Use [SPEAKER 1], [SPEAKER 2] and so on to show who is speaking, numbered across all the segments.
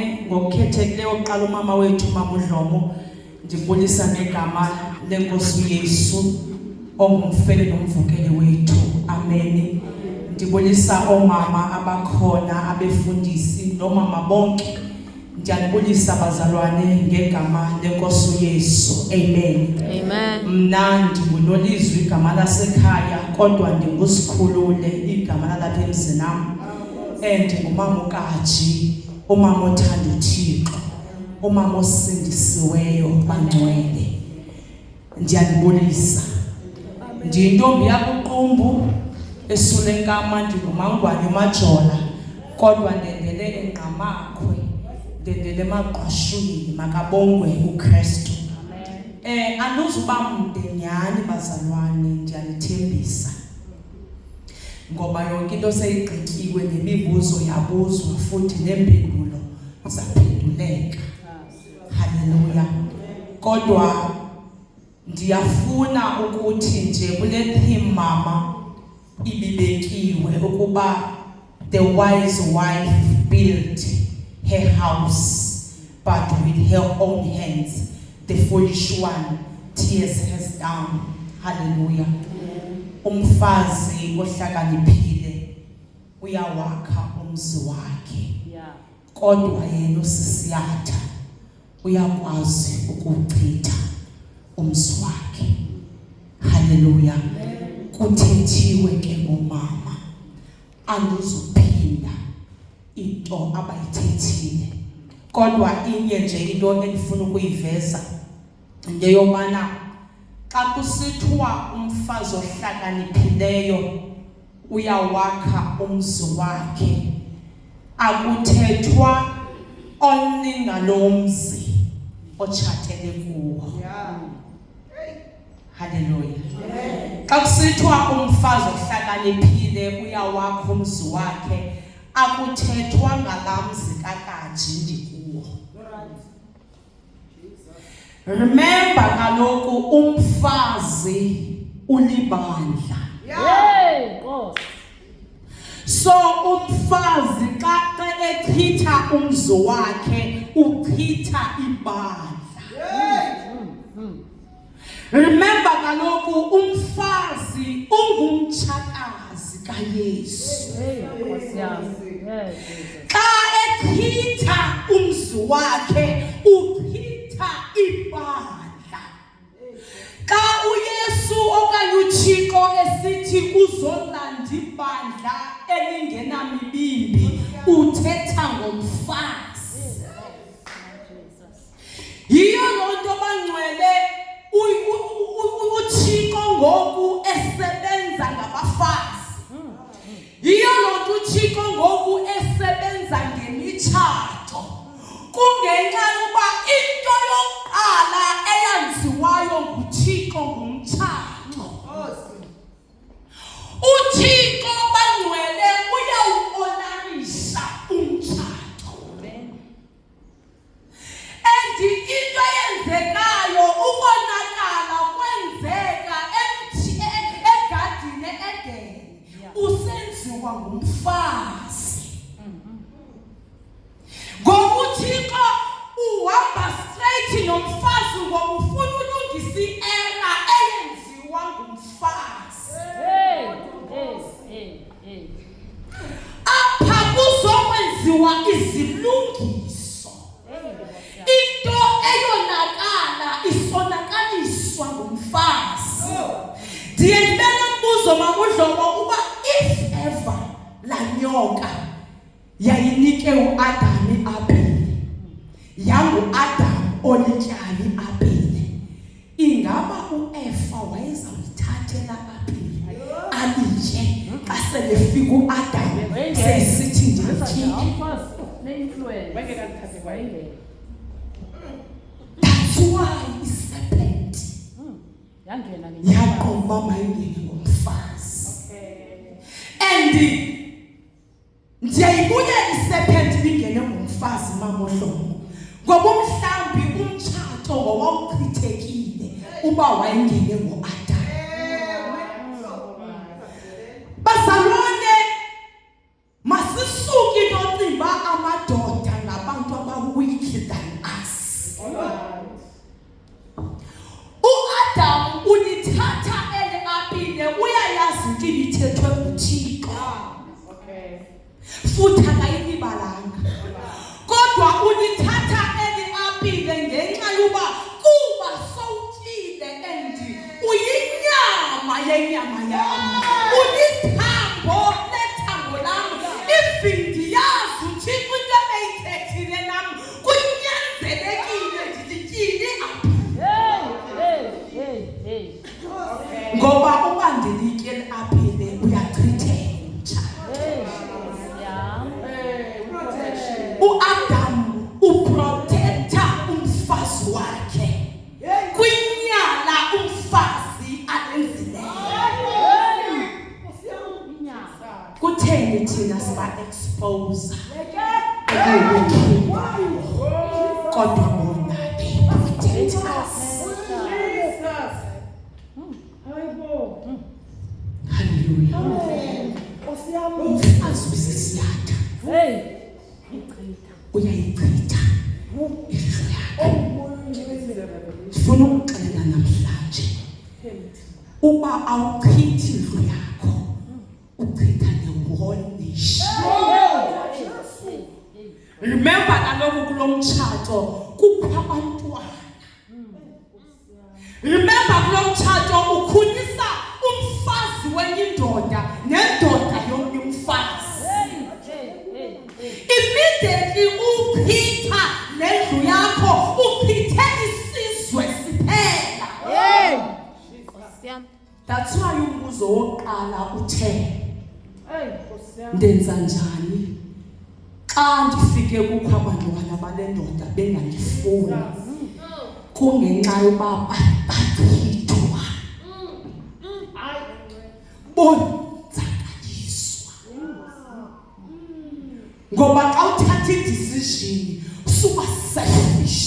[SPEAKER 1] bazalwane ngokukhethekileyo oqala umama wethu Mama uDlomo ndibulisa ngegama lenkosi uYesu ongumfele nomvukeli wethu. Amen. Ndibulisa omama abakhona abefundisi nomama bonke. Ndiyabulisa bazalwane ngegama lenkosi uYesu. Amen.
[SPEAKER 2] Amen.
[SPEAKER 1] Mna ndingunolizwi igama lasekhaya kodwa ndingusikhulule igama lalapha emzini nami. Ndingumama uKaji, umama othanda uThixo, umama osindisiweyo bangcwele. Ndiyabulisa. Ndiyintombi yakuqumbu esulenkama, ndingumangwane uMajola kodwa ndendele eNqamakhwe, ndendele eMagqwashweni. Makabongwe uKristu. Anduzuba mde nyani bazalwane, ndiyalithembisa ngoba yonke into seyigqityiwe, nemibuzo yabuzwa futhi nempendulo zaphenduleka. Haleluya. Kodwa ndiyafuna ukuthi nje kule theme mama ibibekiwe ukuba the wise wife built her house but with her own hands the foolish one tears her down. Hallelujah. Umfazi ohlakaniphile uyawakha umzi wakhe, kodwa yena usisiyatha uyakwazi ukuchitha umzi wakhe. Hallelujah. Kuthethiwe ke ngomama, andizuphinda into abayithethile, kodwa inye nje into endifuna ukuyiveza ngeyomana xa kusithiwa umfazi ohlakaniphileyo uyawakha umzi wakhe, akuthethwa only ngalo mzi otshatele kuwo. Hallelujah. Xa kusithiwa umfazi ohlakaniphile uyawakha umzi wakhe, akuthethwa ngala mzi kaKaji ndikuwo. Remember kaloku umfazi ulibandla. So umfazi xa echitha umzi wakhe uchitha ibandla. Remember kaloku umfazi ungumtshakazi kaYesu. Xa echitha umzi wakhe uchitha ibandla. Xa uYesu okanye uThixo esithi uzolanda ibandla elingenamibimbi uthetha ngomfazi. Yiyo loo nto bangcwele uThixo ngoku esebenza ngabafazi. Yiyo loo nto uThixo ngoku esebenza ngemitshato. Kungenxa yokuba into yokuqala eyenziwayo nguThixo ngumtshato. uThixo bangcwele uyawuhonorisha umtshato. And into eyenzekayo ukonakala kwenzeka egadini eDeni usenziwa ngumfazi. Ngoba uThixo uhamba straight nomfazi ngoba ufuna ulungisa i-era eyenziwa ngumfazi. Apha kuzokwenziwa izilungiso. Into eyonakala isonakaliswa ngumfazi. Ndiye ndibe nombuzo Mama uDlomo uba if ever la nyoka yayinike uAdam apile, yangu-Adam olityayo apile, ingaba uEfa wayezawuyithathela apile alitye xa selefika uAdam sesithi ndiyitye? That's why iserpent yaqomba mayingene ngomfazi. And ndiyayibuya iserpent ingene ngomfazi Mama uDlomo ngoba mhlawumbi umtshato wawuchithekile uba wayengene ngoAdam. Bazalwane masisuke into amadoda ngabantu uyandelekile ndityini ngoba ubandilikele aphile uyachitheka uAdam uprotecta umfazi wakhe kwinyala umfazi alenzileyo. Kutheni thina siba expose kodwa bona they protect us. Hallelujah. Umfazi usisiyatha uyayichitha indlu yakho. Sifuna ukuxelela namhlanje uba awuchithi indlu yakho uchitha ne-whole nation. Remember kaloku kulo mtshato kukho abantwana. Remember kulo mtshato ukhulisa umfazi wenye indoda nendoda yomnye umfazi. Immediately uchitha nendlu yakho uchithe isizwe siphela. That's why umbuzo wokuqala uthe ndenza njani xa ndifike kukho abantwana bale ndoda bengandifuni kungenxa yoba bachithwa bonzakaliswa. Ngoba xa uthatha idecision suba selfish.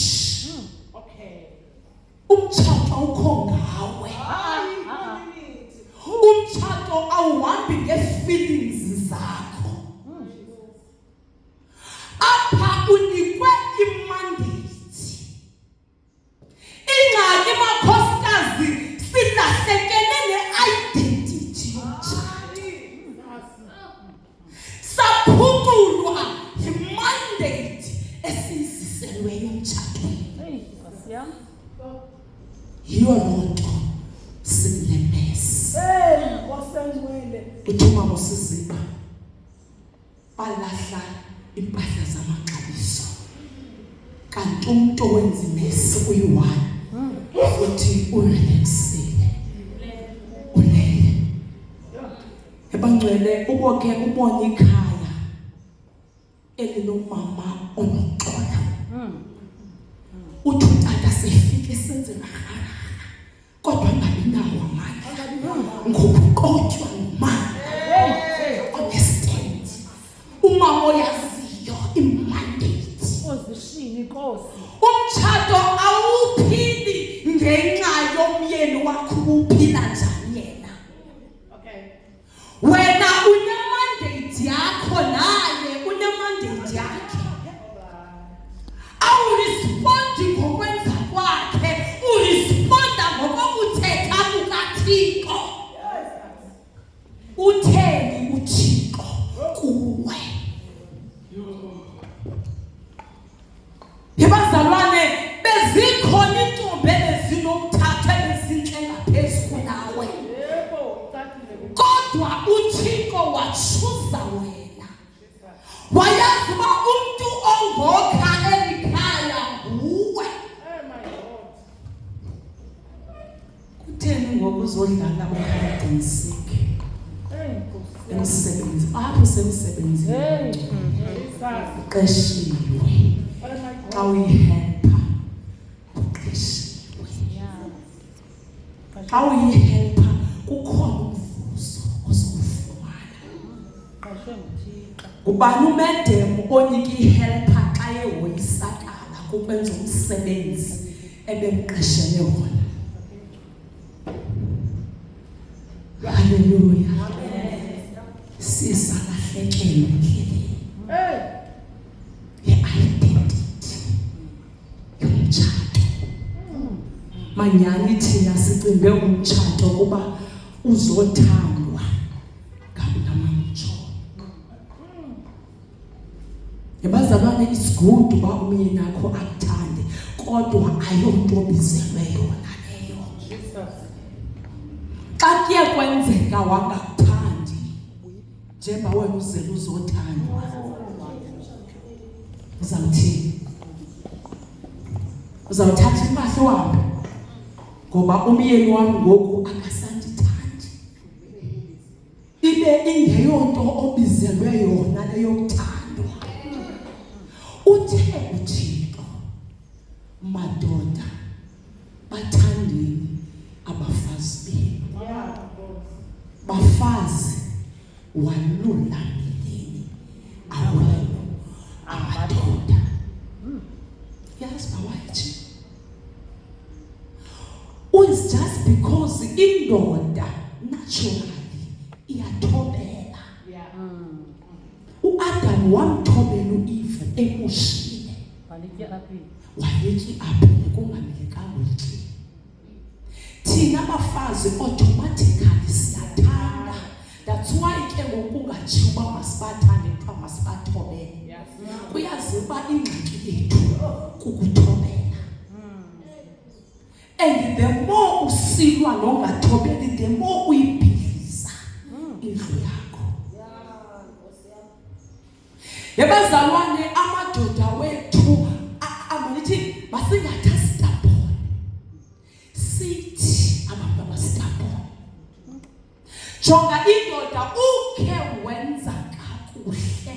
[SPEAKER 1] Umtshato awukho ngawe. Umtshato awuhambi nge-feelings zakho. Apha unikwe imandate. Ingxaki makhosikazi silahlekene ne-identity yomtshato. Saphuculwa yi-mandate esiyiziselweyo emtshatweni. Yiyo loo nto sinemesi. Uthuma usiziba balahla impahla zamaxabiso kanti umuntu owenza imesi uyi-one futhi urelaxile ulele. Ebangcwele uboke ubone ikhaya elinomama onoxolo. Uthi utata sefike senzela kodwa angabi nawo amandla ngokuqotywa ngumama. Understand? Umama oyaziyo imandate. Umtshato awuphili ngenxa yomyeni wakho uphila njani yena. Wena unemandate yakho naye unemandate yakhe. Awurespondi ngokwenza kwakhe, uresponda ngokokuthetha kukaThixo. Utheni uThixo kuwe? Yebazalwane bezikhona intombi ezinomthatha ezinhle ngaphezu kunawe. Kodwa uThixo wachuza wena. Wayazi uba umuntu ongokha elikhaya nguwe. Kutheni ngoku uzodlala ukhadinsike emsebenzi apho usemsebenzini uqeshiwe. Xa uyihelpa uqeshiwe. Xa uyihelpa kukhona umvuzo ozowufumana. Ngubani umedem onika ihelpa xa ehoyisakala kukwenza umsebenzi ebemqeshele wona? Hallelujah. Sisalahlekelwe endleleni. Ye-identity yomtshato. Manyani thina sicimbe umtshato kuba uzothandwa ngamamtsho. Yebazalwane it's good uba umyeni akho akuthande kodwa ayonto obizelwe yona leyo. Xa kuye kwenzeka wangakuthandi njengoba wena uzele uzothandwa uzawuthini? uzawuthatha impahla uhambe ngoba umyeni wami ngoku akasandithandi. Ibe ingeyonto obizelwe yona leyo kuthandwa. Uthe uThixo, madoda bathandeni abafazi benu. Bafazi walulameleni awenu amadoda. Yes, bawathi. It's just because indoda naturally iyathobela. uAdam wamthobela uEve emushile. Wayeki aphi kungamelekanga ukuthi. Thina abafazi automatically siyathanda. That's why ke ngokungajiwa uba masibathande kuthiwa masibathobele. Kuyaziba ingxaki yethu kukuthobela. And the more usilwa nongathobeli, the more uyibhidliza indlu yakho. Yabazalwane amadoda wethu amanithi masingathi stubborn. Sithi abantu abastubborn. Jonga indoda ukhe wenza kakuhle.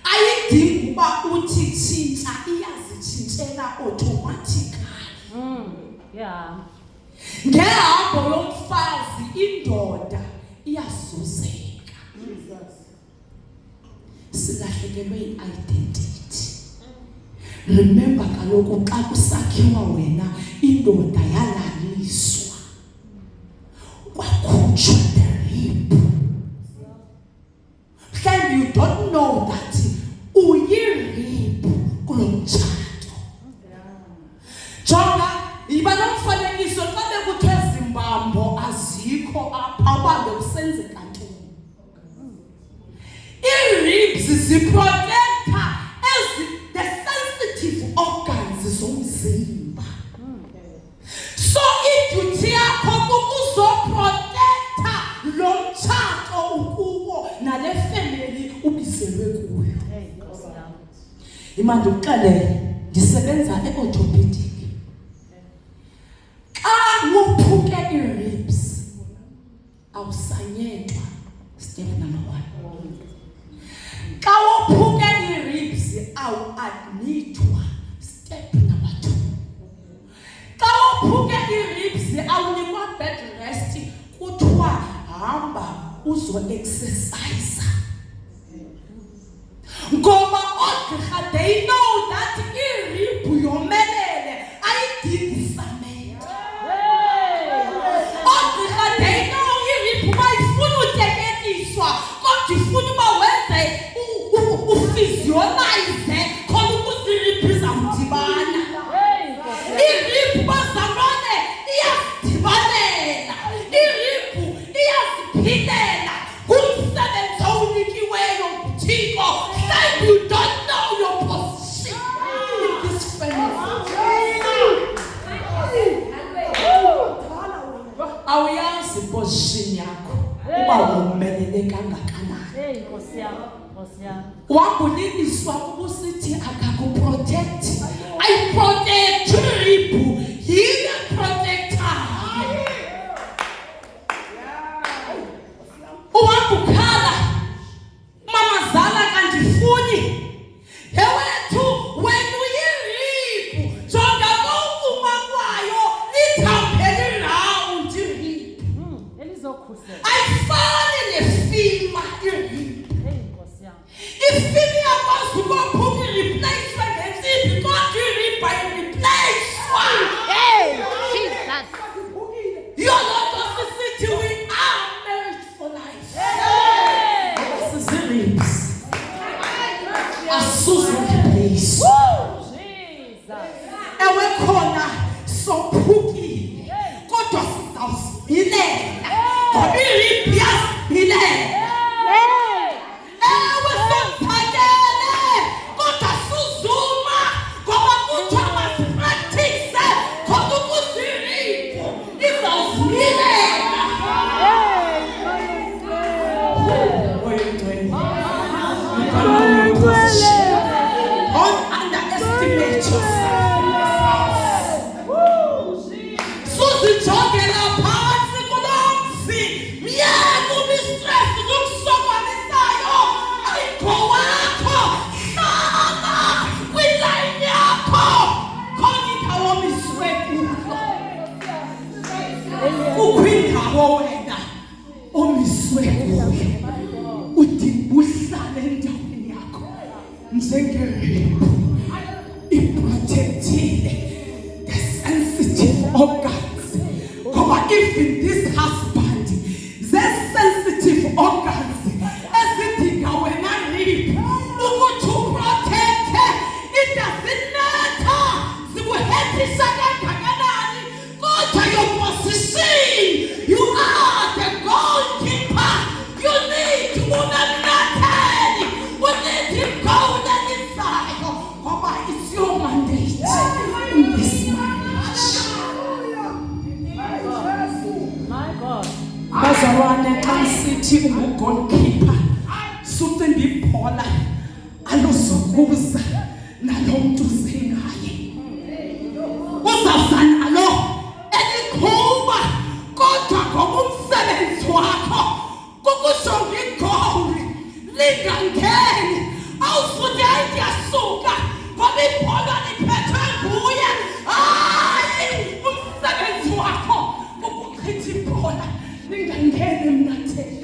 [SPEAKER 1] Ayidingi uba uthi tshintsha, iyazitshintshela automatically.
[SPEAKER 2] Yeah.
[SPEAKER 1] Ngehambo yomfazi indoda iyazuzeka. Silahlekelwe i-identity. Remember kaloku xa kusakhiwa wena indoda yalaliswa. Kwakhutshwa the rib. Then you don't know that uyirib kulo mtshato. Jonga iba nomfanekiso xa bekuthe Zimbabwe azikho apha ubambe usenzeka ntoni. I-ribs ziprotecta the sensitive organs zomzimba. So iduty yakho kukuzoprotecta lo mtshato ukuwo nale family ubizelwe kuyo. Imandi uqale ndisebenza e-orthopedic. Wophuke i-ribs awusanyetwa, step number 1. Xa wophuke i-ribs awu-admithwa, step number 2. Xa wophuke i-ribs awunikwa bed rest, kuthiwa hamba uzo-exercise. Ngoba oogqirha they know that i-rib yomelele ayidingi samente. They know irib uba ifuna uteketiswa kodwa ifuna uba wenze ufisionize khona ukuze irib izawudibana. Irib bazalwane iyazidibanela. Irib iyaziphilela ngumsebenzi owunikiweyo nguThixo. Then you don't know your position in this family. Awuyazi position yakho uba womelele kangakanani.
[SPEAKER 2] Nkosi yami.
[SPEAKER 1] Wabuliliswa ukusithi akakuprotect. I protect you. He protector. Uwabukhala mama zala kandifuni. Hewethu wena uyirib. Jonga kokuma kwayo lithambele round irib. Ayifani nefima irib. Ifini yakwazi ukophuka i-replace ngensimbi kodwa irib ayi-replace.
[SPEAKER 2] Jesus.
[SPEAKER 1] Yoloko sisithi we are married for life. This is the ribs. Asuzuki place. Ewe khona sophukile kodwa sizawusibilela ngoba irib yasibilela. Ewe sophakele kodwa suzuma ngoba kuthiwa masipractice khona ukuze irib izawusibilela. Don't underestimate yourself. njenge-rape iprotectile the sensitive organs. Ngoba even this husband ze-sensitive organs ezidinga wena rape ukuthi uprotecte. It doesn't matter zikuhethisa kangakanani, kodwa your position, you are the goalkeeper. You need to maintain. You need to go inside. Ngoba it's your mandate in this marriage.
[SPEAKER 2] My God.
[SPEAKER 1] Bazalwane, xa sithi ungu-goalkeeper sucimba ibhola aluzukuza nalo mntu uzengaye, uzawuza nalo elikhumba, kodwa ngoba umsebenzi wakho kukujonga igowuli lingangeni. Awufuthi hayi ndiyasuka ngoba ibhola liphethwe nguye. Hayi, umsebenzi wakho kukuchitha ibhola lingangeni emnatheni.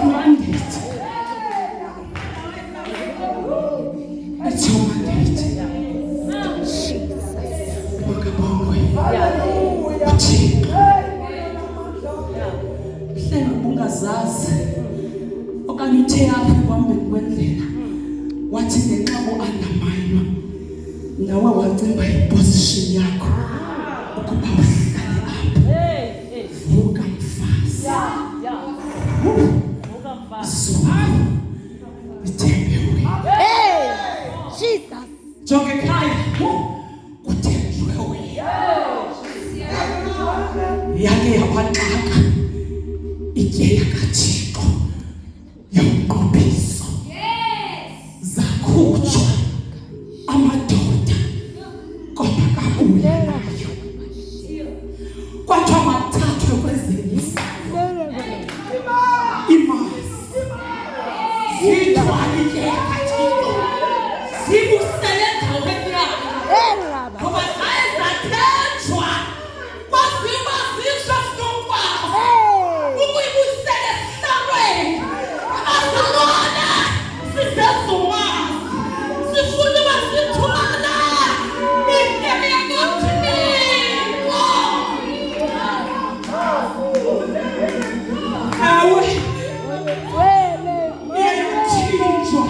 [SPEAKER 1] Mandate. It's your mandate. Ukubongwe. Uthixo. Mhlawumbe ubungazazi okanye uthe apha ekuhambeni kwendlela wathi ngenxa u-undermine nawe wacimba iposition yakho ukuba uhlale apha. Vuka mfazi. Zuba. Ithembe wena.
[SPEAKER 3] Jesus.
[SPEAKER 1] Jonge ekhaya. Kuthembiwe wena. Yake yabanxaka itye yakaThixo yomqophiso. Zakhutshwa amadoda kodwa kabulalayo. Kwathiwa mathathwe kwezelisa imali zithwale itye yakaThixo zibusele endaweni yayo. Ngoba zaye zathenjwa kwaziwa zisho sinokwazi ukuyibuyisela esihlalweni. Abazalwane, sisezumazi sifuna uba sithwala itye yakaThixo. Ewe, iyayithinjwa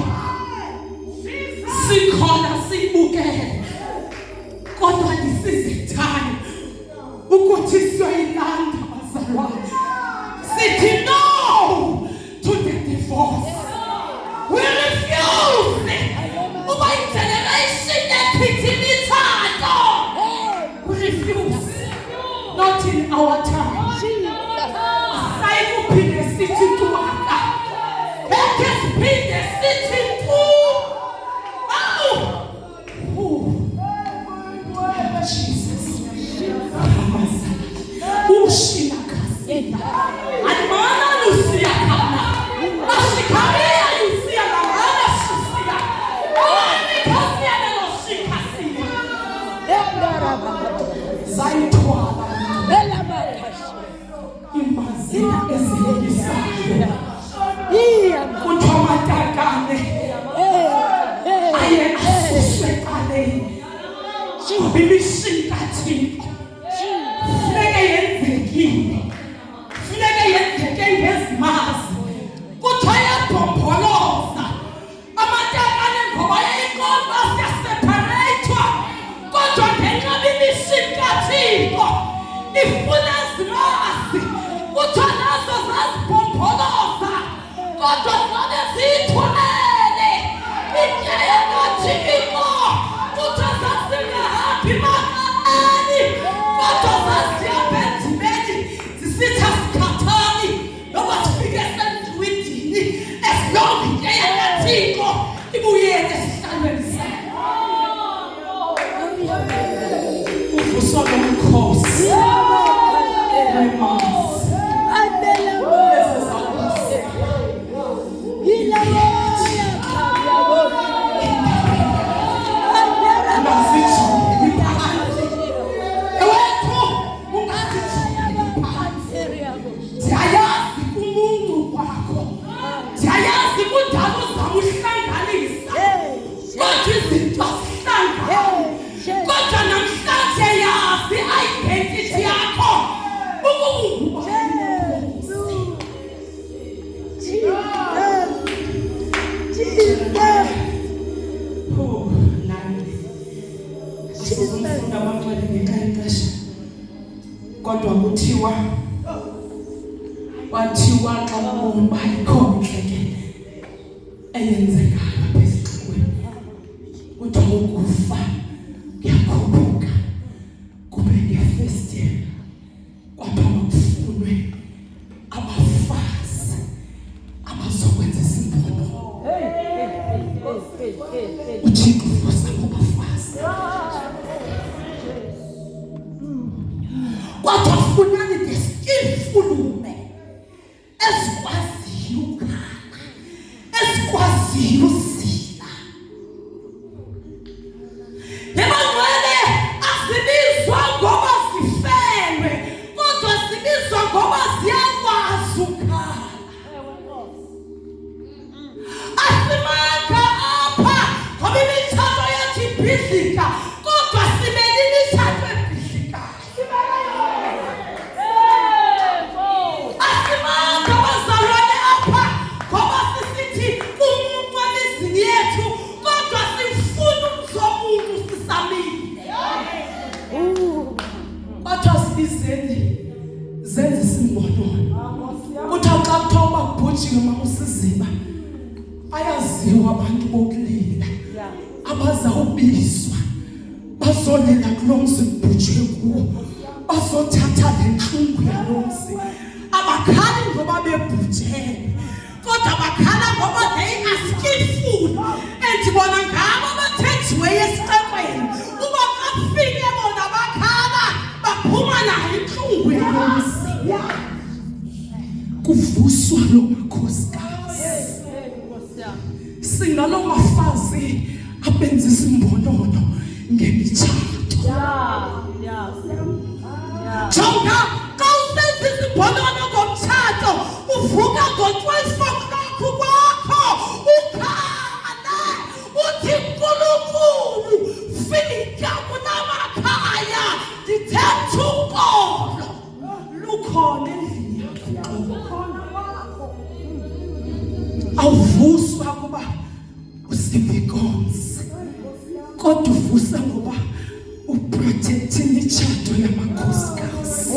[SPEAKER 1] sikhona siyibukele, kodwa ndisizithanda ukuthi siyoyilanda bazalwane. Sithi no to the divorce. We refuse uba i-generation ephithile ithando. We refuse. Not in our time. Sayikuphinde sithi tuwaka. Ngeke siphinde sithi tu. Jesus. Ushina kasina. Almana Lucia kama. Ashikaria Lucia na mwana Susia. Ni kasi ana Lucia kasina. Zaitwala. Imazina ezilekisayo. Kuthiwa amatakane aye asuswe eqaleni. Ngoba imishinga Thixo funeke yenzekile, funeke yenzeke ngezimazi. Kuthiwa yabhompholoza amatakane ngoba yayinkonzo siyaseparethwa, kodwa ngenxa yemishinga Thixo ifuna ezimazi. Kuthiwa nazo zazibhompholoza, kodwa zane ziyithwele itye yakaThixo. Kuthiwa zazingahambi makani, kodwa zazihamba endimeni zisitha sikhathani. Noba sifike sendwidini esilonge itye yakaThixo ibuyele esihlalweni sayo. Uvuswa ngomkhosi wemazi. Ndiyayazi umuntu wakho, ndiyayazi kudala uzawuhlanganisa Sizofunda amagcwele ngenxa yexesha. Kodwa kuthiwa xa ubomi ikhona intlekele eyenzekayo apha esixekweni. Kuthiwa ukufa kuyakhuphuka kube ngefestile kwapha kufunwe abafazi abazokwenza isimbono. Uthixo uvusa abafazi. Kodwa funani the skillful women ezikwaziyo ukhala, ezikwaziyo usila. Emagcwele asibizwa ngoba sifelwe, kodwa sibizwa ngoba ziyakwazi ukhala. Asimanga apha ngoba imitshato yethu ibhidlika, kodwa simele imitshato ebhidlikayo. Asimanga bazalwane apha ngoba sisithi umuntu emizini yethu, kodwa sifuna umzomuntu sisamile. Kodwa sibizeni zenze isimbonono. Kuthiwa xa kuthiwa uba kubhujiwe makusiziba, ayaziwa abantu bokulila abazawubizwa bazolila kulo mzi kubhujiwe kuwo, bazothatha le ntlungu yalo mzi. Abakhali ngoba bebhujele, kodwa bakhala ngoba they are skillful. And bona ngabo abathethiweyo esixekweni, uba bafike bona bakhala baphuma nayo intlungu yalo mzi. Kuvuswa lo makhosikazi. Sinalo mafazi abenza isimbonono ngemitshato. Jonga xa usenza isimbonono ngomtshato, uvuka ngo-12 o'clock kwakho ukhale uthi Nkulunkulu fika kunamakhaya ndithetha uxolo lukhona endlini yakho. Awuvuswa kuba usivikonzi, kodwa uvusa ngoba uprotecte imitshato yamakhosikazi.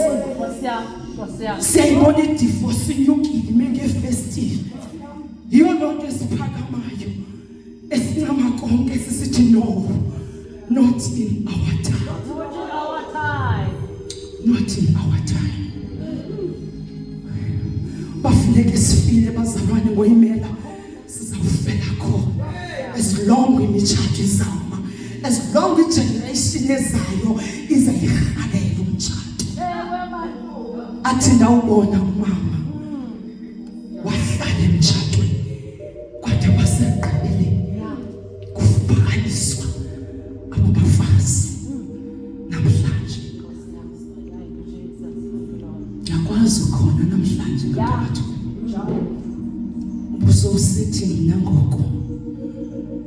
[SPEAKER 1] Siyayibona idivorce inyukile mengefestive. Yiyo loo nto esiphakamayo esincama konke sisithi no, not in our time. Not in our time. Bafuneke sifile bazalwane ngoyimela sizawufela khona. As long imitshato izawuma, as long igeneration ezayo izayirhalela umtshato. Athi ndawubona umama wahlala emtshatweni kwade basegqibeleni kuphakanyiswa abo bafazi. Namhlanje yakwazi khona namhlanje ngabantu ubuso usithi mina ngoko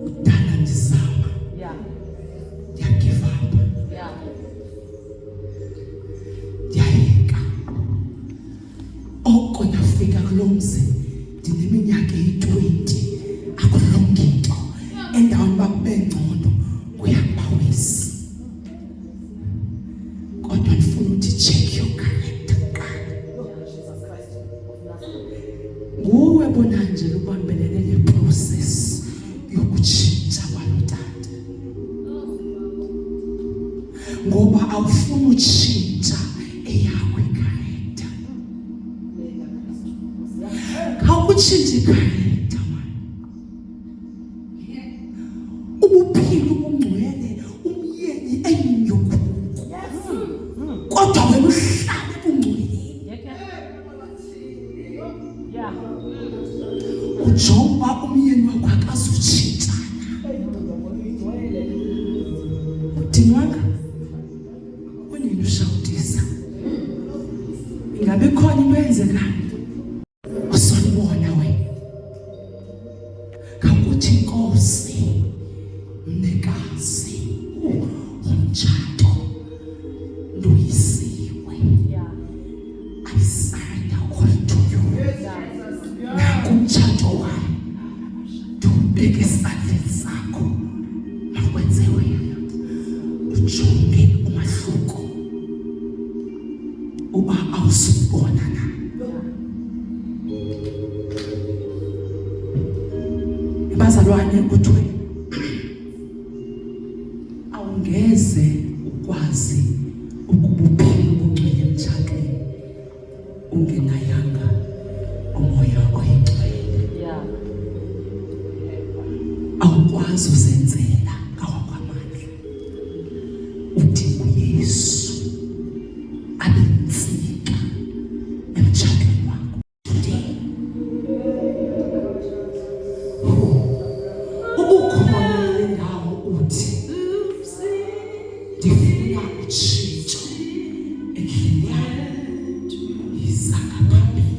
[SPEAKER 1] udala ndizama ndiyagive up, ndiyayeka oko ndafika kulo mzi ndineminyaka eyi-20 akulonke into endaweni bakube ngcono kuyabawisa. Kodwa ndifuna ukuthi check your character kuqala. Nguwe bona nje ubambelele le process yokutshintsha kwalo tata, ngoba awufuni utshintsha eyakho ikareta. Khawukutshintshe ikareta mani, ubuphila ubungcwele umyeni enyukuku, kodwa wena uhlale bungcweleni. Ujonga umyeni wakho akazutshintshana. Udinwanga unini ushawutisa, ingabe khona into eyenzekayo usolibona wena. Khawukuthi Nkosi, Mnikazi, umtshato nduyisiwe. I surrender all to you. Nakumtshato wami ndiwubeka esandleni sakho, makwenze wena. ujonge umahluko uba awusubona na. Bazalwane, kuthiwe awungeze ukwazi ukubuphila ubungcwele emtshatweni ungenayanga umoya oyingcwele.
[SPEAKER 2] Yeah.
[SPEAKER 1] Awukwazi uzenzela ngawakwamandla, udinga uYesu abe yintsika emtshatweni wakho. Ubukhona le ndawo uthi ndifuna utshintsho endlini yami, yiza ngaphambili.